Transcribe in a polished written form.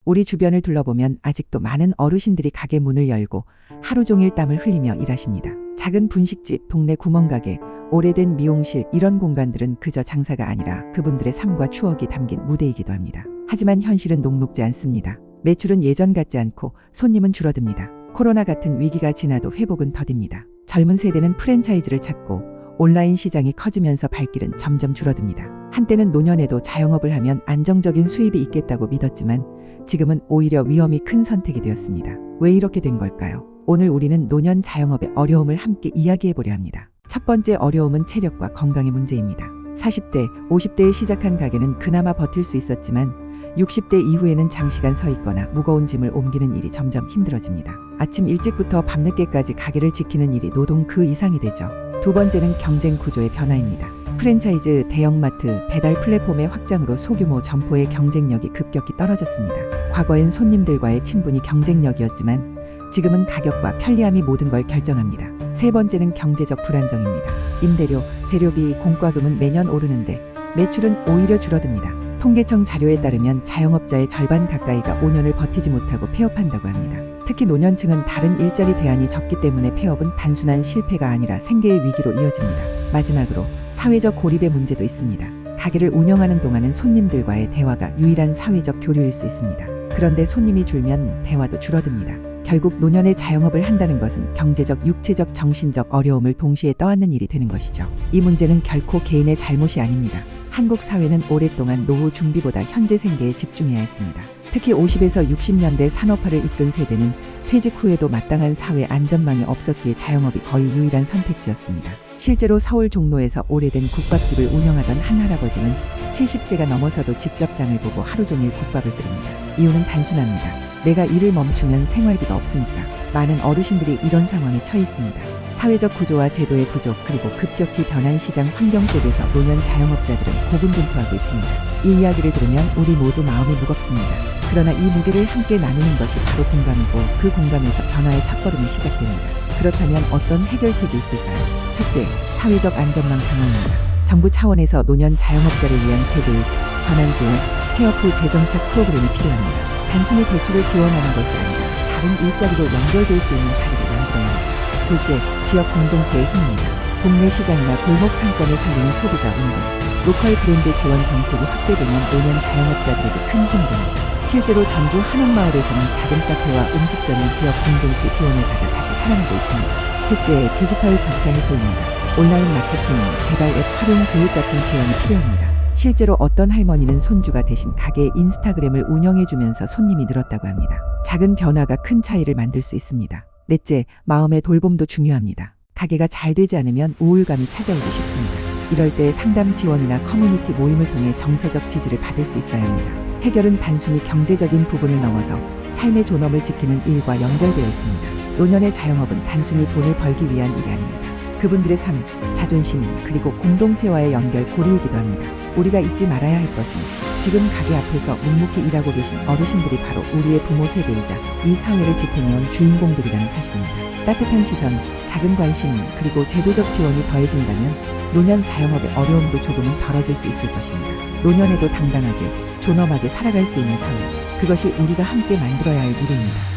우리 주변을 둘러보면 아직도 많은 어르신들이 가게 문을 열고 하루 종일 땀을 흘리며 일하십니다. 작은 분식집, 동네 구멍가게, 오래된 미용실, 이런 공간들은 그저 장사가 아니라 그분들의 삶과 추억이 담긴 무대이기도 합니다. 하지만 현실은 녹록지 않습니다. 매출은 예전 같지 않고 손님은 줄어듭니다. 코로나 같은 위기가 지나도 회복은 더딥니다. 젊은 세대는 프랜차이즈를 찾고 온라인 시장이 커지면서 발길은 점점 줄어듭니다. 한때는 노년에도 자영업을 하면 안정적인 수입이 있겠다고 믿었지만 지금은 오히려 위험이 큰 선택이 되었습니다. 왜 이렇게 된 걸까요? 오늘 우리는 노년 자영업의 어려움을 함께 이야기해보려 합니다. 첫 번째 어려움은 체력과 건강의 문제입니다. 40대, 50대에 시작한 가게는 그나마 버틸 수 있었지만 60대 이후에는 장시간 서 있거나 무거운 짐을 옮기는 일이 점점 힘들어집니다. 아침 일찍부터 밤늦게까지 가게를 지키는 일이 노동 그 이상이 되죠. 두 번째는 경쟁 구조의 변화입니다. 프랜차이즈, 대형마트, 배달 플랫폼의 확장으로 소규모 점포의 경쟁력이 급격히 떨어졌습니다. 과거엔 손님들과의 친분이 경쟁력이었지만 지금은 가격과 편리함이 모든 걸 결정합니다. 세 번째는 경제적 불안정입니다. 임대료, 재료비, 공과금은 매년 오르는데 매출은 오히려 줄어듭니다. 통계청 자료에 따르면 자영업자의 절반 가까이가 5년을 버티지 못하고 폐업한다고 합니다. 특히 노년층은 다른 일자리 대안이 적기 때문에 폐업은 단순한 실패가 아니라 생계의 위기로 이어집니다. 마지막으로 사회적 고립의 문제도 있습니다. 가게를 운영하는 동안은 손님들과의 대화가 유일한 사회적 교류일 수 있습니다. 그런데 손님이 줄면 대화도 줄어듭니다. 결국 노년에 자영업을 한다는 것은 경제적, 육체적, 정신적 어려움을 동시에 떠안는 일이 되는 것이죠. 이 문제는 결코 개인의 잘못이 아닙니다. 한국 사회는 오랫동안 노후 준비보다 현재 생계에 집중해야 했습니다. 특히 50에서 60년대 산업화를 이끈 세대는 퇴직 후에도 마땅한 사회 안전망이 없었기에 자영업이 거의 유일한 선택지였습니다. 실제로 서울 종로에서 오래된 국밥집을 운영하던 한 할아버지는 70세가 넘어서도 직접 장을 보고 하루 종일 국밥을 끓입니다. 이유는 단순합니다. 내가 일을 멈추면 생활비가 없으니까. 많은 어르신들이 이런 상황에 처해 있습니다. 사회적 구조와 제도의 부족, 그리고 급격히 변한 시장 환경 속에서 노년 자영업자들은 고군분투하고 있습니다. 이 이야기를 들으면 우리 모두 마음이 무겁습니다. 그러나 이 무게를 함께 나누는 것이 바로 공감이고 그 공감에서 변화의 첫걸음이 시작됩니다. 그렇다면 어떤 해결책이 있을까요? 첫째, 사회적 안전망 강화입니다. 정부 차원에서 노년 자영업자를 위한 제도의 전환 지원, 폐업 후 재정착 프로그램이 필요합니다. 단순히 대출을 지원하는 것이 아니라 다른 일자리로 연결될 수 있는 다리를 만들어야 합니다. 둘째, 지역 공동체의 힘입니다. 동네 시장이나 골목 상권을 살리는 소비자 운동, 로컬 브랜드 지원 정책이 확대되면 노년 자영업자들에게 큰 힘이 됩니다. 실제로 전주 한옥마을에서는 작은 카페와 음식점이 지역 공동체 지원을 받아 다시 살아나고 있습니다. 셋째, 디지털 격차 해소입니다. 온라인 마케팅, 배달 앱 활용 교육 같은 지원이 필요합니다. 실제로 어떤 할머니는 손주가 대신 가게의 인스타그램을 운영해주면서 손님이 늘었다고 합니다. 작은 변화가 큰 차이를 만들 수 있습니다. 넷째, 마음의 돌봄도 중요합니다. 가게가 잘 되지 않으면 우울감이 찾아오기 쉽습니다. 이럴 때 상담 지원이나 커뮤니티 모임을 통해 정서적 지지를 받을 수 있어야 합니다. 해결은 단순히 경제적인 부분을 넘어서 삶의 존엄을 지키는 일과 연결되어 있습니다. 노년의 자영업은 단순히 돈을 벌기 위한 일이 아닙니다. 그분들의 삶, 자존심, 그리고 공동체와의 연결 고리이기도 합니다. 우리가 잊지 말아야 할 것은 지금 가게 앞에서 묵묵히 일하고 계신 어르신들이 바로 우리의 부모 세대이자 이 사회를 지탱해온 주인공들이라는 사실입니다. 따뜻한 시선, 작은 관심, 그리고 제도적 지원이 더해진다면 노년 자영업의 어려움도 조금은 덜어질 수 있을 것입니다. 노년에도 당당하게, 존엄하게 살아갈 수 있는 사회, 그것이 우리가 함께 만들어야 할 일입니다.